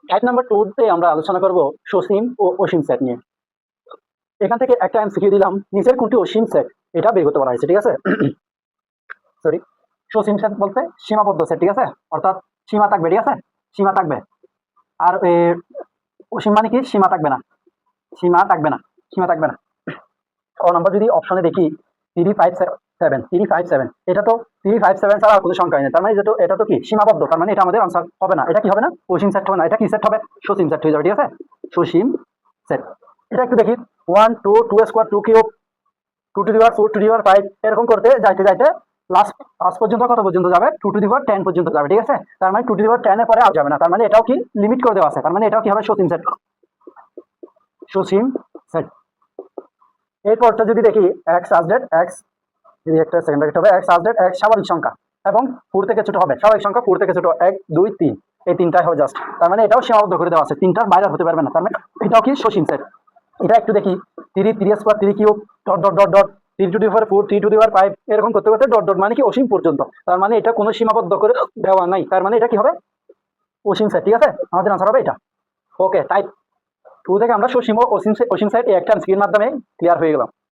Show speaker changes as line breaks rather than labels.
Type number 2 তে আমরা আলোচনা করব সসীম ও অসীম সেট নিয়ে। এখান থেকে একটা এমসিকিউ দিলাম, নিচের কোনটি অসীম সেট এটা বের করতে বলা হয়েছে, ঠিক আছে? সরি, সসীম সেট বলতে সীমাবদ্ধ সেট, ঠিক আছে? অর্থাৎ সীমা থাকবে, ঠিক আছে? সীমা থাকবে। আর অসীম মানে কি? সীমা থাকবে না, সীমা থাকবে না, সীমা থাকবে না। ক নাম্বার যদি অপশনে দেখি 357, 357, এটা তো 357 ছাড়া আর কোনো সংখ্যা নেই, তার মানে এটা তো কি সীমাবদ্ধ, তার মানে এটা আমাদের আনসার হবে না। এটা কি হবে না? অসীম সেট হবে না, এটা কি সেট হবে? সসীম সেট হয়ে যাবে, ঠিক আছে? সসীম সেট। এটা একটু দেখি, 1 2 2 square 2 cube 2 to the power 4 to the power 5 এরকম করতে যাইতে যাইতে লাস্ট পর্যন্ত কত পর্যন্ত যাবে? 2 টু দি পাওয়ার 10 পর্যন্ত যাবে, ঠিক আছে? তার মানে 2 টু দি পাওয়ার 10 এর পরে আর যাবে না, তার মানে এটাও কি লিমিট করে দেওয়া আছে, তার মানে এটাও কি হবে? সসীম সেট, সসীম সেট। এরপরটা যদি দেখি x সাজডেট x, যদি একটা সেকেন্ড ব্র্যাকেট হবে x সাজডেট x স্বাভাবিক সংখ্যা এবং 4 থেকে ছোট হবে, স্বাভাবিক সংখ্যা 4 থেকে ছোট 1 2 3, এই তিনটাই হবে জাস্ট, তার মানে এটাও সীমাবদ্ধ করে দেওয়া আছে, তিনটার বাইরে হতে পারবে না, তার মানে এটাও কি সসীম সেট। এটা একটু দেখি, 3 3 square 3 cube dot dot dot dot 3 to the power 4 3 to the power 5 এরকম করতে করতে ডট ডট মানে কি অসীম পর্যন্ত, তার মানে এটা কোনো সীমাবদ্ধ করে দেওয়া নাই, তার মানে এটা কি হবে? অসীম সেট, ঠিক আছে? আমাদের আনসার হবে এটা। ওকে, টাইপ 2 থেকে আমরা সসীম ও অসীম সেট এই একটা স্ক্রিন মাধ্যমে ক্লিয়ার হয়ে গেলাম।